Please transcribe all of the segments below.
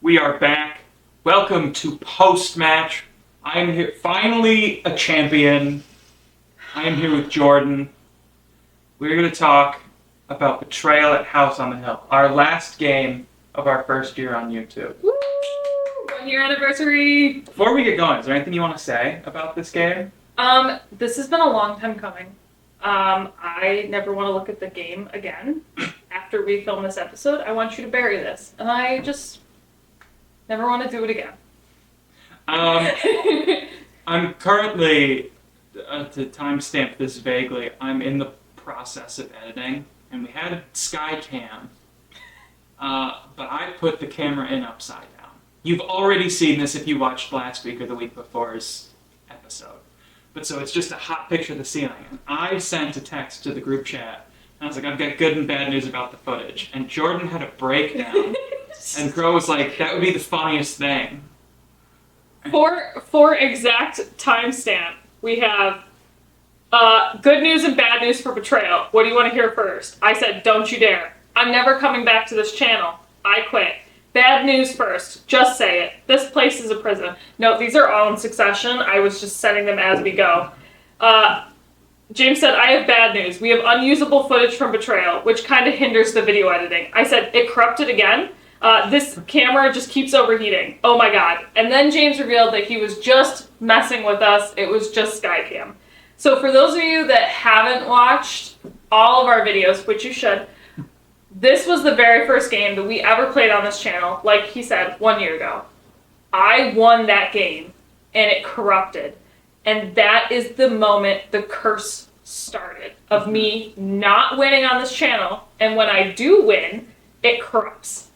We are back. Welcome to post-match. I am here, finally a champion. I am here with Jordan. We're going to talk about Betrayal at House on the Hill, our last game of our first year on YouTube. Woo! 1 year anniversary! Before we get going, is there anything you want to say about this game? This has been a long time coming. I never want to look at the game again. After we film this episode, I want you to bury this. And I just never want to do it again. I'm currently, to timestamp this vaguely, I'm in the process of editing, and we had a Skycam, but I put the camera in upside down. You've already seen this if you watched last week or the week before's episode. But so it's just a hot picture of the ceiling. And I sent a text to the group chat, and I was like, I've got good and bad news about the footage. And Jordan had a breakdown, and Crow was like, that would be the funniest thing. For exact timestamp, we have good news and bad news for Betrayal. What do you want to hear first? I said, don't you dare. I'm never coming back to this channel. I quit. Bad news first. Just say it. This place is a prison. No, these are all in succession. I was just setting them as we go. James said, I have bad news. We have unusable footage from Betrayal, which kind of hinders the video editing. I said, it corrupted again. This camera just keeps overheating. Oh my god. And then James revealed that he was just messing with us. It was just Skycam. So for those of you that haven't watched all of our videos, which you should, this was the very first game that we ever played on this channel, like he said, 1 year ago. I won that game, and it corrupted. And that is the moment the curse started of me not winning on this channel, and when I do win, it corrupts.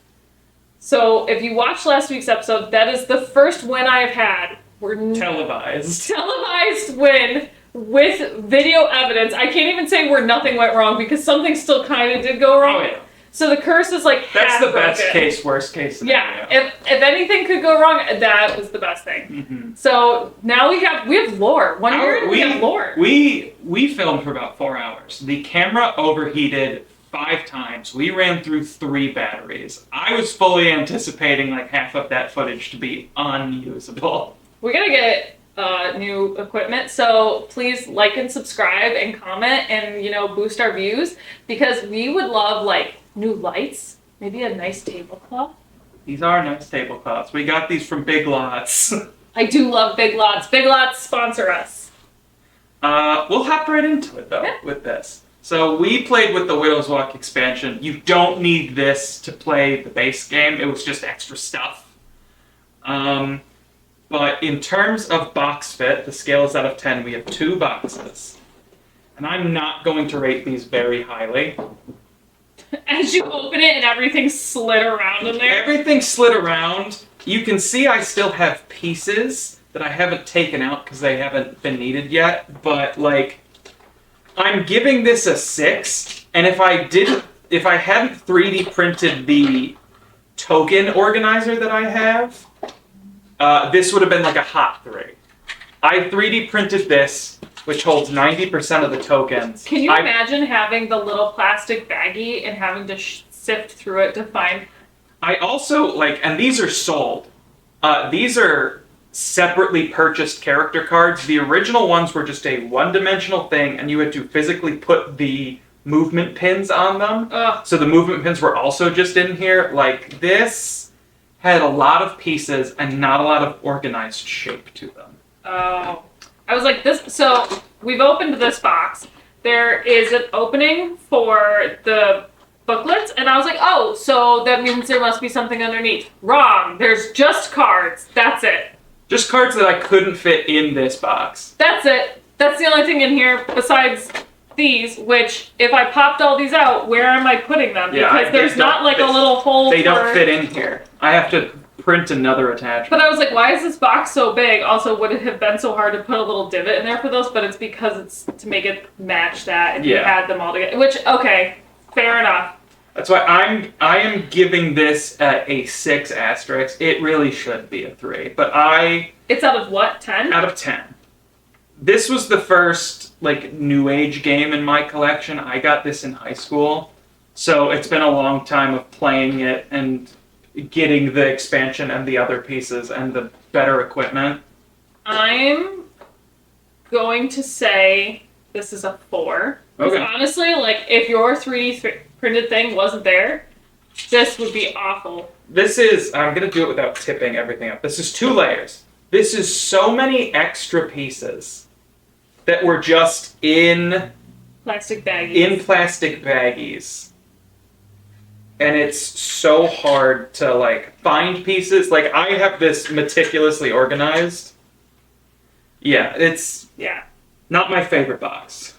So if you watched last week's episode, that is the first win I've had. Televised win with video evidence. I can't even say where nothing went wrong because something still kind of did go wrong. Oh, yeah. So the curse is like That's half the best broken. case, worst case scenario. Yeah, if anything could go wrong, that was the best thing. Mm-hmm. So now we have lore. 1 year we have lore. We filmed for about 4 hours. The camera overheated 5 times. We ran through 3 batteries. I was fully anticipating like half of that footage to be unusable. We're gonna get new equipment, so please like and subscribe and comment and boost our views because we would love like new lights, maybe a nice tablecloth. These are nice tablecloths. We got these from Big Lots. I do love Big Lots. Big Lots sponsor us. We'll hop right into it though with this. So we played with the Widow's Walk expansion. You don't need this to play the base game. It was just extra stuff. But in terms of box fit, the scale is out of 10. We have 2 boxes. And I'm not going to rate these very highly. As you open it and everything slid around in there. Everything slid around. You can see I still have pieces that I haven't taken out because they haven't been needed yet. But like, I'm giving this a 6. And if I hadn't 3D printed the token organizer that I have, this would have been like a hot 3. I 3D printed this, which holds 90% of the tokens. Can you imagine having the little plastic baggie and having to sift through it to find... I also, and these are sold. These are separately purchased character cards. The original ones were just a one-dimensional thing, and you had to physically put the movement pins on them. Ugh. So the movement pins were also just in here. Like, this had a lot of pieces and not a lot of organized shape to them. Oh. I was like, this. So we've opened this box. There is an opening for the booklets, and I was like, oh, so that means there must be something underneath. Wrong. There's just cards. That's it. Just cards that I couldn't fit in this box. That's it. That's the only thing in here besides these, which if I popped all these out, where am I putting them? Because there's not like a little hole. They don't fit in here. I have to print another attachment. But I was like, why is this box so big? Also, would it have been so hard to put a little divot in there for those? But it's because it's to make it match that if you had them all together. Which, okay, fair enough. That's why I am giving this a 6 asterisk. It really should be a 3. But It's out of what, 10? Out of 10. This was the first, new age game in my collection. I got this in high school. So it's been a long time of playing it, and getting the expansion and the other pieces and the better equipment? I'm going to say this is a 4. Because Okay. honestly, like, if your 3D printed thing wasn't there, this would be awful. This is, I'm going to do it without tipping everything up. This is 2 layers. This is so many extra pieces that were just in Plastic baggies. plastic baggies. And it's so hard to, like, find pieces. Like, I have this meticulously organized. Yeah, it's Yeah. not my favorite box.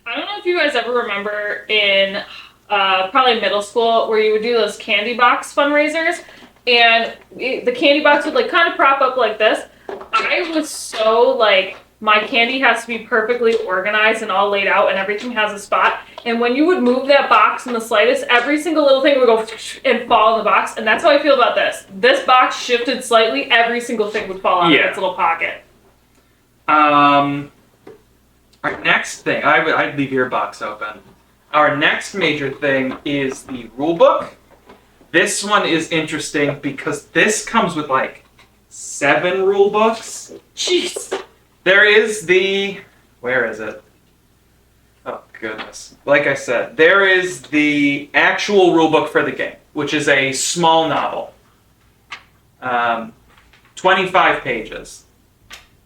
I don't know if you guys ever remember in probably middle school where you would do those candy box fundraisers, and the candy box would like kind of prop up like this. I was so like, my candy has to be perfectly organized and all laid out and everything has a spot. And when you would move that box in the slightest, every single little thing would go and fall in the box. And that's how I feel about this. This box shifted slightly, every single thing would fall out of its little pocket. Our next thing, I'd leave your box open. Our next major thing is the rule book. This one is interesting because this comes with like 7 rule books. Jeez. There is where is it? Oh goodness. Like I said, there is the actual rule book for the game, which is a small novel. 25 pages.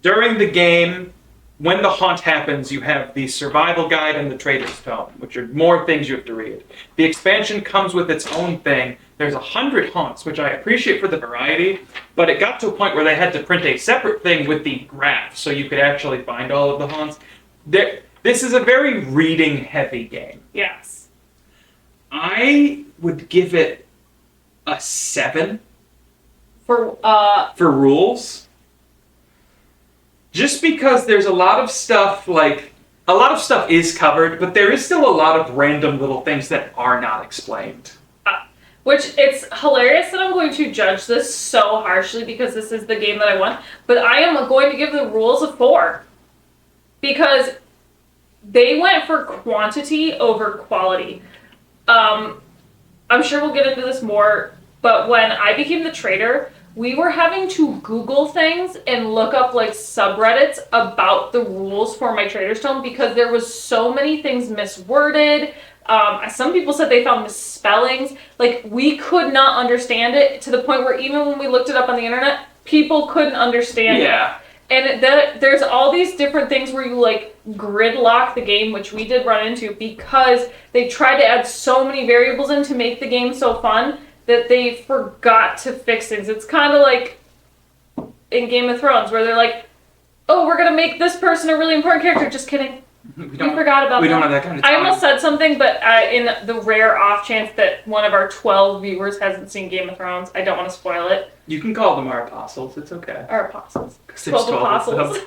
During the game, when the haunt happens, you have the survival guide and the trader's tome, which are more things you have to read. The expansion comes with its own thing. There's 100 haunts, which I appreciate for the variety, but it got to a point where they had to print a separate thing with the graph so you could actually find all of the haunts. This is a very reading-heavy game. Yes. I would give it a 7 For rules. Just because there's a lot of stuff, like, a lot of stuff is covered, but there is still a lot of random little things that are not explained. Which, it's hilarious that I'm going to judge this so harshly because this is the game that I won, but I am going to give the rules a 4. Because they went for quantity over quality. I'm sure we'll get into this more, but when I became the trader, we were having to Google things and look up like subreddits about the rules for my trader's tome because there was so many things misworded. Some people said they found misspellings. Like, we could not understand it to the point where even when we looked it up on the internet, people couldn't understand it. And there's all these different things where you like gridlock the game, which we did run into because they tried to add so many variables in to make the game so fun that they forgot to fix things. It's kind of like in Game of Thrones where they're like, oh, we're going to make this person a really important character. Just kidding. We forgot about that. We don't have that kind of time. I almost said something, but in the rare off chance that one of our 12 viewers hasn't seen Game of Thrones, I don't want to spoil it. You can call them our apostles. It's okay. Our apostles. 'Cause there's 12 apostles.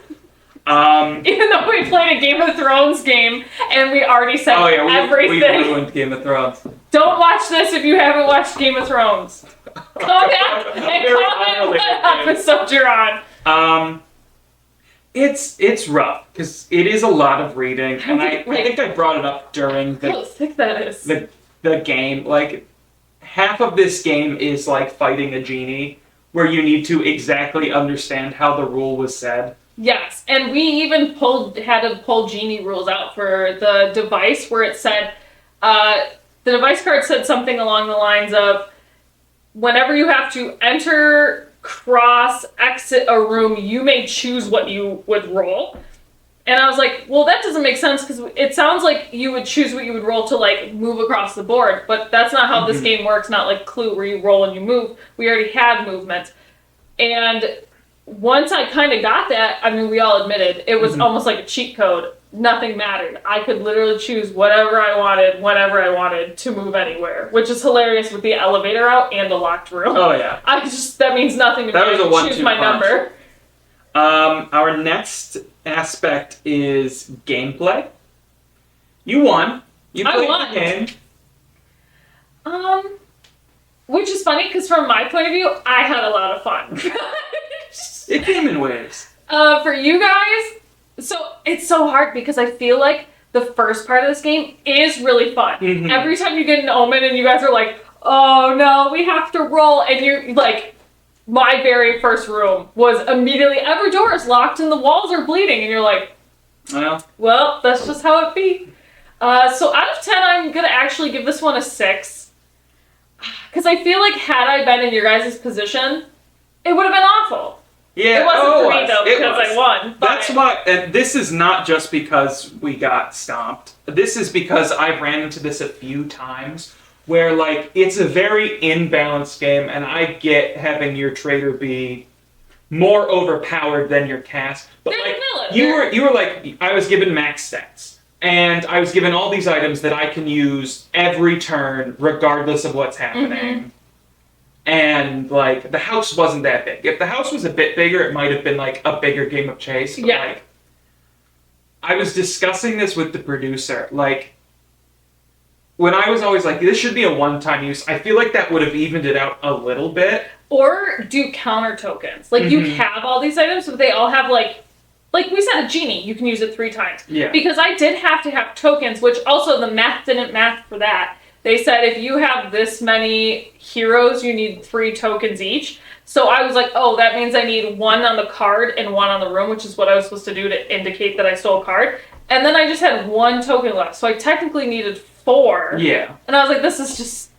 Them. Even though we played a Game of Thrones game and we already said everything. We ruined Game of Thrones. Don't watch this if you haven't watched Game of Thrones. Come back and comment what episode you're on. It's rough because it is a lot of reading, and I think I brought it up during How thick that is. the game. Like, half of this game is like fighting a genie, where you need to exactly understand how the rule was said. Yes, and we even had to pull genie rules out for the device where it said, the device card said something along the lines of, whenever you have to enter, cross, exit a room, you may choose what you would roll. And I was like, well, that doesn't make sense because it sounds like you would choose what you would roll to like move across the board, but that's not how this game works, not like Clue where you roll and you move. We already had movement. And once I kind of got that, I mean, we all admitted, it was almost like a cheat code. Nothing mattered. I could literally choose whatever I wanted, whenever I wanted to move anywhere, which is hilarious with the elevator out and the locked room. Oh, yeah. That means nothing to me. That was a 1-2 choose my punch. number. Our next aspect is gameplay. You won. You I played won. the game. Which is funny because from my point of view, I had a lot of fun. It came in waves. For you guys, so it's so hard because I feel like the first part of this game is really fun. Every time you get an omen and you guys are like, oh no, we have to roll. And you're like, my very first room was immediately, every door is locked and the walls are bleeding. And you're like, well, that's just how it be. So out of 10, I'm going to actually give this one a 6. Because I feel like had I been in your guys' position, it would have been awful. Yeah, it wasn't for me though because I won. But... That's why, and this is not just because we got stomped. This is because I've ran into this a few times where like it's a very imbalanced game, and I get having your trader be more overpowered than your cast. But they're like you were like I was given max stats, and I was given all these items that I can use every turn regardless of what's happening. Mm-hmm. And, like, the house wasn't that big. If the house was a bit bigger, it might have been, like, a bigger game of chase. But, like, I was discussing this with the producer. Like, when I was always like, this should be a one-time use, I feel like that would have evened it out a little bit. Or do counter tokens. Like, you have all these items, but they all have, like we said, a genie. You can use it 3 times. Yeah. Because I did have to have tokens, which also the math didn't math for that. They said if you have this many heroes, you need 3 tokens each. So I was like, oh, that means I need 1 on the card and 1 on the room, which is what I was supposed to do to indicate that I stole a card. And then I just had 1 token left. So I technically needed 4. Yeah. And I was like, this is just...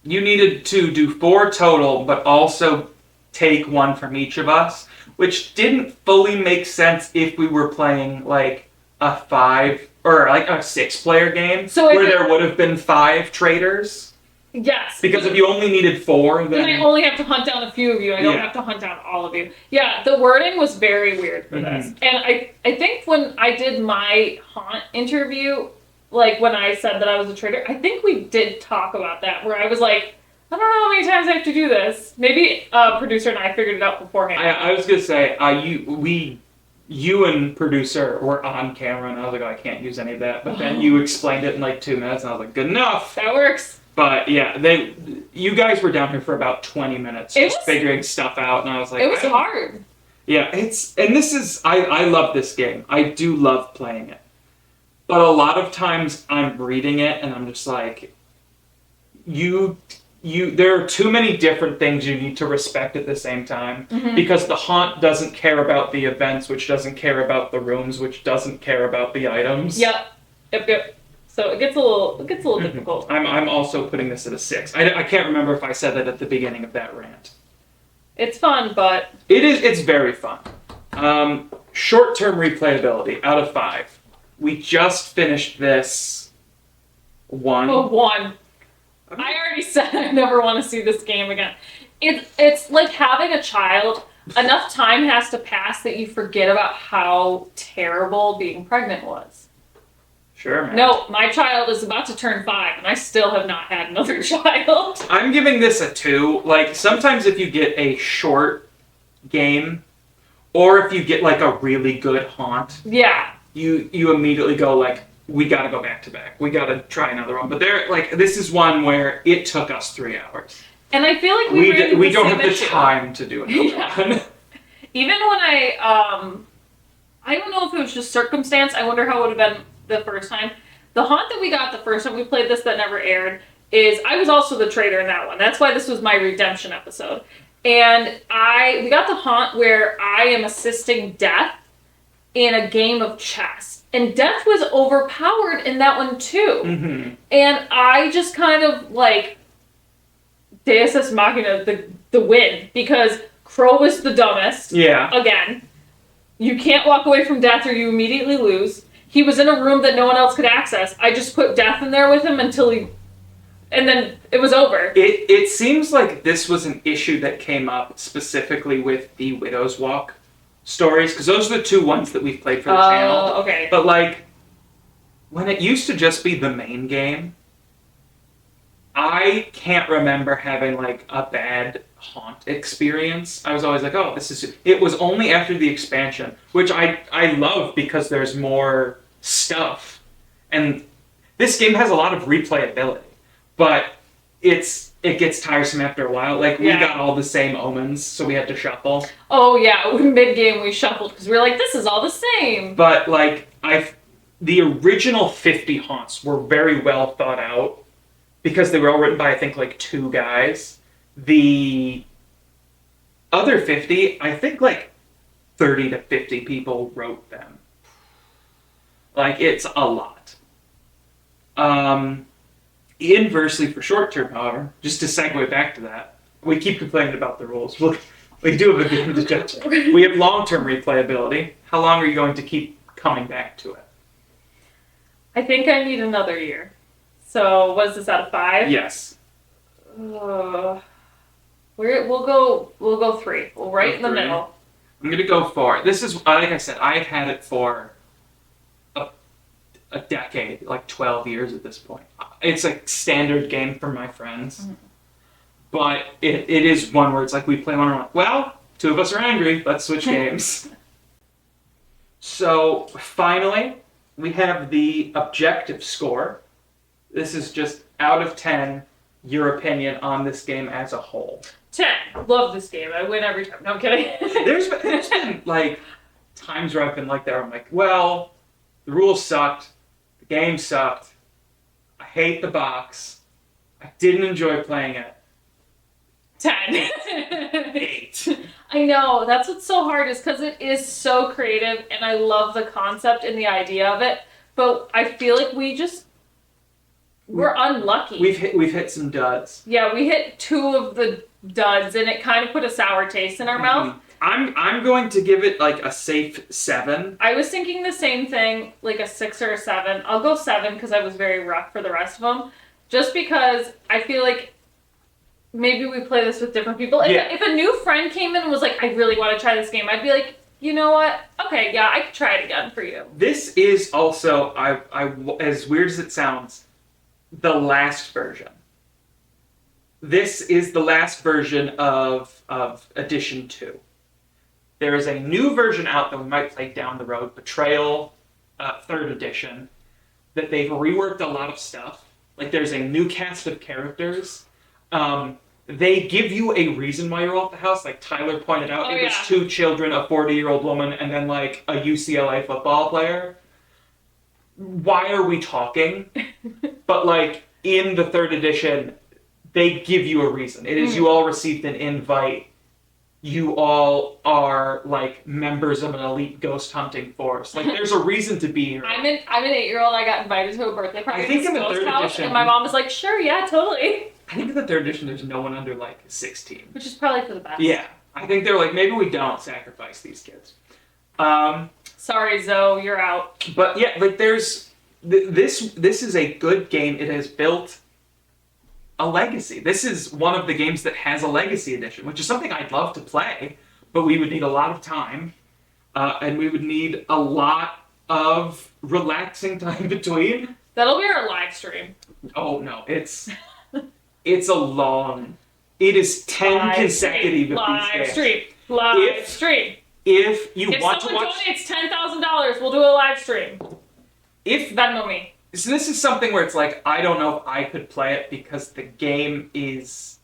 You needed to do 4 total, but also take 1 from each of us, which didn't fully make sense if we were playing, like, a 5... or like a 6-player game, so where there would have been 5 traders. Yes. Because if you only needed 4, then... I only have to hunt down a few of you. I don't have to hunt down all of you. Yeah, the wording was very weird for this. And I think when I did my haunt interview, like when I said that I was a trader, I think we did talk about that, where I was like, I don't know how many times I have to do this. Maybe producer and I figured it out beforehand. I was going to say, you and producer were on camera, and I was like, oh, I can't use any of that. But then you explained it in like 2 minutes, and I was like, good enough. That works. But yeah, you guys were down here for about 20 minutes just figuring stuff out, and I was like, it was hard. Yeah, I love this game. I do love playing it. But a lot of times I'm reading it, and I'm just like, there are too many different things you need to respect at the same time, because the haunt doesn't care about the events, which doesn't care about the rooms, which doesn't care about the items. Yep. So it gets a little difficult. I'm also putting this at a 6. I can't remember if I said that at the beginning of that rant. It's fun, but it's very fun. Short-term replayability out of 5. We just finished this 1. Oh, 1. I already said I never want to see this game again. It's like having a child. Enough time has to pass that you forget about how terrible being pregnant was. Sure, man. No, my child is about to turn 5, and I still have not had another child. I'm giving this a 2. Like, sometimes if you get a short game, or if you get, like, a really good haunt, you immediately go, like, we gotta go back to back. We gotta try another one. But this is one where it took us 3 hours. And I feel like we don't have the time to do another one. Even when I don't know if it was just circumstance. I wonder how it would have been the first time. The haunt that we got the first time we played this that never aired is I was also the traitor in that one. That's why this was my redemption episode. And we got the haunt where I am assisting Death in a game of chess. And Death was overpowered in that one too. And I just kind of like Deus Ex Machina the win, because Crow was the dumbest. Yeah. Again. You can't walk away from Death or you immediately lose. He was in a room that no one else could access. I just put Death in there with him and then it was over. It seems like this was an issue that came up specifically with the Widow's Walk stories, because those are the 2 ones that we've played for the channel. Okay. But like, when it used to just be the main game, I can't remember having like a bad haunt experience. I was always like, oh, it was only after the expansion, which I love because there's more stuff. And this game has a lot of replayability, but it gets tiresome after a while. Like, we got all the same omens, so we had to shuffle. Oh, yeah. Mid-game, we shuffled, because we were like, this is all the same. But, like, the original 50 haunts were very well thought out. because they were all written by, I think, like 2 guys. The other 50, I think like 30 to 50 people wrote them. Like, it's a lot. Inversely for short term, however, just to segue back to that, we keep complaining about the rules. We do have a game to judge. We have long term replayability. How long are you going to keep coming back to it? I think I need another year. So, what is this out of 5? Yes. We'll go 3. We'll right in the 3. middle. I'm gonna go 4. This is, like I said, I've had it for a decade, like 12 years at this point. It's a standard game for my friends, but it is one where it's like we play one and we're like, well, 2 of us are angry, let's switch games. So finally, we have the objective score. This is just out of 10, your opinion on this game as a whole. 10. Love this game. I win every time. No, I'm kidding. There's been like times where I've been like there. I'm like, well, the rules sucked. The game sucked. I hate the box. I didn't enjoy playing it. 10. 8. I know. That's what's so hard is because it is so creative and I love the concept and the idea of it. But I feel like we're unlucky. We've hit some duds. Yeah, we hit 2 of the duds and it kind of put a sour taste in our mouth. I'm going to give it like a safe 7. I was thinking the same thing, like a 6 or a 7. I'll go 7 because I was very rough for the rest of them. Just because I feel like maybe we play this with different people. If a new friend came in and was like, I really want to try this game, I'd be like, you know what? Okay, yeah, I could try it again for you. This is also, as weird as it sounds, the last version. This is the last version of Edition 2. There is a new version out that we might play down the road, Betrayal 3rd Edition, that they've reworked a lot of stuff. Like, there's a new cast of characters. They give you a reason why you're all at the house. Like Tyler pointed out, it was 2 children, a 40-year-old woman, and then like a UCLA football player. Why are we talking? But like in the 3rd edition, they give you a reason. It is you all received an invite. You all are like members of an elite ghost hunting force. Like there's a reason to be here. I'm an 8-year-old. I got invited to a birthday party. I think in the 3rd edition, and my mom was like, "Sure, yeah, totally." I think in the 3rd edition, there's no one under like 16, which is probably for the best. Yeah, I think they're like, maybe we don't sacrifice these kids. Sorry, Zoe, you're out. But yeah, like there's this is a good game. It has built a legacy. This is one of the games that has a legacy edition, which is something I'd love to play, but we would need a lot of time, and we would need a lot of relaxing time between. That'll be our live stream. Oh no, it's a long. It is 10 live consecutive stream, of live these games. Live stream. If you want to someone watch, donates $10,000, we'll do a live stream. If Venmo me. So this is something where it's like, I don't know if I could play it because the game is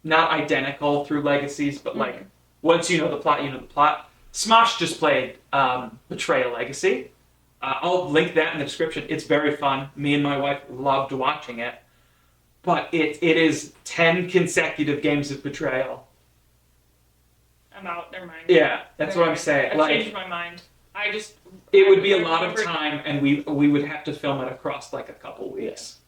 not identical through Legacies, but like, once you know the plot, you know the plot. Smosh just played Betrayal Legacy. I'll link that in the description. It's very fun. Me and my wife loved watching it. But it is 10 consecutive games of Betrayal. I'm out. Never mind. Yeah, that's what I'm saying. I've changed my mind. It would be a lot of time, and we would have to film it across like a couple weeks.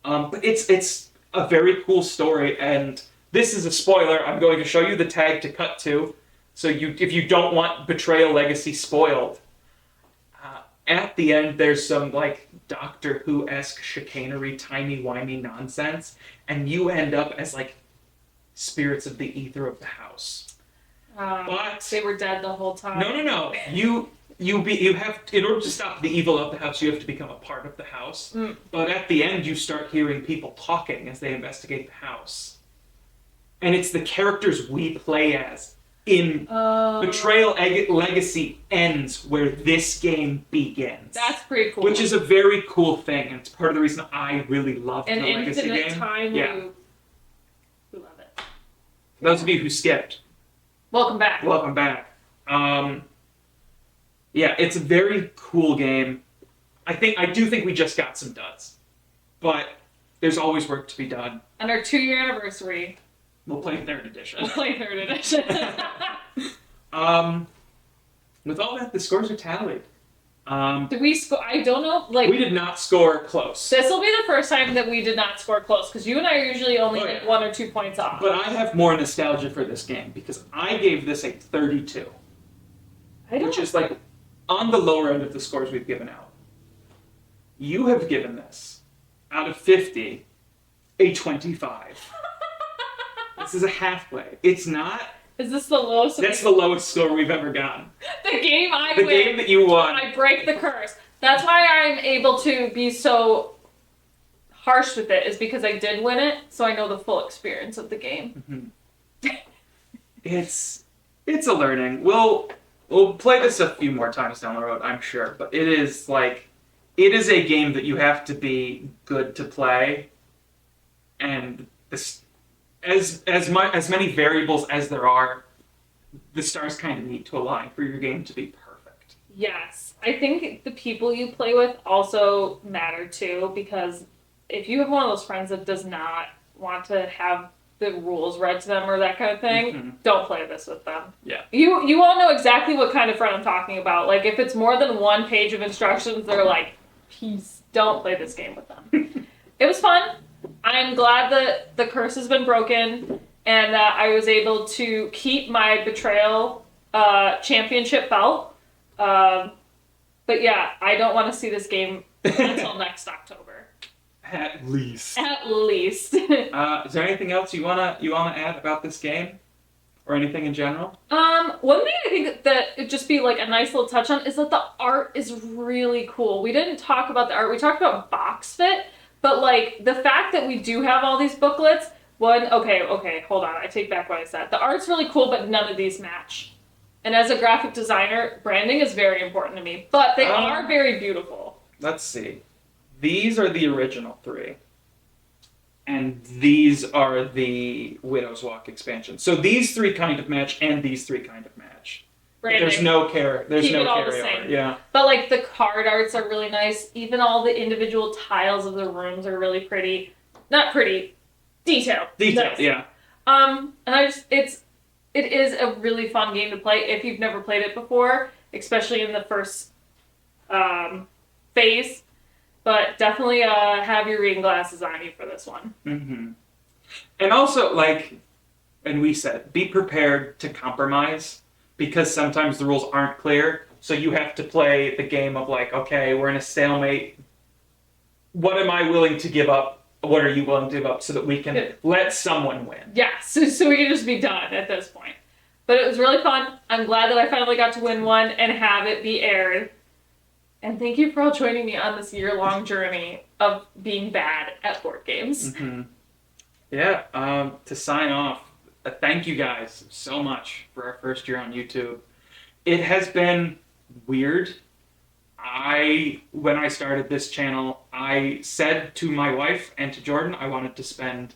But it's a very cool story, and this is a spoiler. I'm going to show you the tag to cut to, so if you don't want Betrayal Legacy spoiled, at the end there's some like Doctor Who-esque chicanery, timey-wimey nonsense, and you end up as like spirits of the ether of the house. But they were dead the whole time. No. You have, in order to stop the evil of the house, you have to become a part of the house. But at the end, you start hearing people talking as they investigate the house. And it's the characters we play as in Betrayal Legacy ends where this game begins. That's pretty cool. Which is a very cool thing, and it's part of the reason I really love the Legacy game. An infinite time loop. We love it. Those of you who skipped, welcome back. Welcome back. Yeah, it's a very cool game. I do think we just got some duds. But there's always work to be done. On our 2-year anniversary, We'll play 3rd edition. we'll play 3rd edition. With all that, the scores are tallied. Did we score? I don't know. Like, We did not score close. this will be the first time that we did not score close, because you and I are usually only Oh, yeah. 1 or 2 points off. But I have more nostalgia for this game because I gave this a 32, which is like on the lower end of the scores we've given out. You have given this, out of 50, a 25. This is a halfway. It's not. Is this the lowest? That's the lowest score we've ever gotten. The game I The win. game that you won. I break the curse. That's why I'm able to be so harsh with it, is because I did win it, so I know the full experience of the game. It's a learning. We'll play this a few more times down the road, I'm sure. But it is a game that you have to be good to play, and this, as many variables as there are, the stars kind of need to align for your game to be perfect. Yes. I think the people you play with also matter too, because if you have one of those friends that does not want to have the rules read to them or that kind of thing, don't play this with them. Yeah. You all know exactly what kind of friend I'm talking about. Like, if it's more than 1 page of instructions, they're like, peace, don't play this game with them. It was fun. I'm glad that the curse has been broken, and that I was able to keep my Betrayal championship belt. But yeah, I don't want to see this game until next October. At least. At least. Is there anything else you wanna add about this game, or anything in general? One thing I think that it'd just be like a nice little touch on is that the art is really cool. We didn't talk about the art. We talked about box fit, but like the fact that we do have all these booklets. Okay, hold on. I take back what I said. The art's really cool, but none of these match. And as a graphic designer, branding is very important to me. But they are very beautiful. Let's see. These are the original 3. And these are the Widow's Walk expansion. So these 3 kind of match, and these 3 kind of match. Branding. There's no Keep it all the carryover. same. Yeah. But like the card arts are really nice. Even all the individual tiles of the rooms are really pretty. Not pretty. Detailed. Detailed, Nice. yeah. And it is a really fun game to play if you've never played it before, especially in the first phase. But definitely have your reading glasses on you for this one. Mm-hmm. And also, and we said, be prepared to compromise, because sometimes the rules aren't clear. So you have to play the game of okay, we're in a stalemate. What am I willing to give up? What are you willing to give up so that we can let someone win? Yeah, so we can just be done at this point. But it was really fun. I'm glad that I finally got to win one and have it be aired. And thank you for all joining me on this year-long journey of being bad at board games. Mm-hmm. Yeah, to sign off, thank you guys so much for our first year on YouTube. It has been weird. When I started this channel, I said to my wife and to Jordan I wanted to spend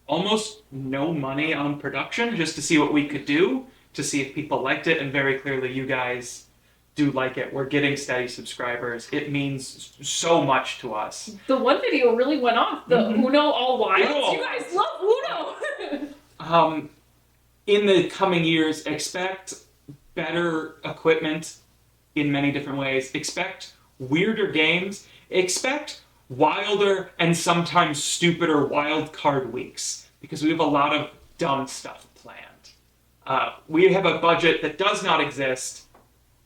almost no money on production just to see what we could do, to see if people liked it, and very clearly you guys do like it. We're getting steady subscribers. It means so much to us. The one video really went off. The Uno all wilds. Uno. You guys love Uno. In the coming years, expect better equipment in many different ways. Expect weirder games. Expect wilder and sometimes stupider wild card weeks, because we have a lot of dumb stuff planned. We have a budget that does not exist,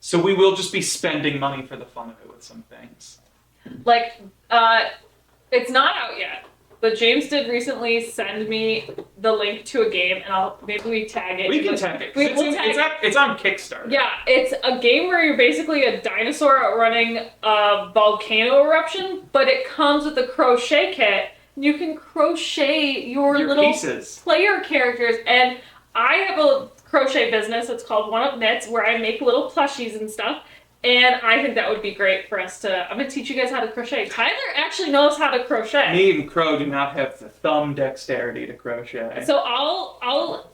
so we will just be spending money for the fun of it with some things. It's not out yet, but James did recently send me the link to a game, and maybe we tag it. We can tag it. It's on Kickstarter. Yeah, it's a game where you're basically a dinosaur running a volcano eruption, but it comes with a crochet kit. You can crochet your little pieces. Player characters, and I have a crochet business. It's called One Up Knits, where I make little plushies and stuff. And I think that would be great for us to... I'm going to teach you guys how to crochet. Tyler actually knows how to crochet. Me and Crow do not have the thumb dexterity to crochet. So I'll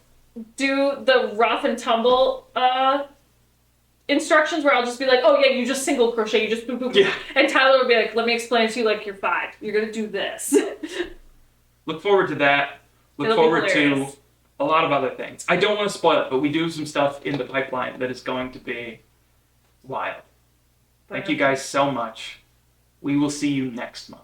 do the rough and tumble instructions where I'll just be like, oh yeah, you just single crochet, you just boop, boop, boop. Yeah. And Tyler would be like, let me explain it to you like you're 5. You're gonna do this. Look forward to that. Look It'll be forward to hilarious. a lot of other things. I don't want to spoil it, but we do have some stuff in the pipeline that is going to be wild. Thank you guys so much. We will see you next month.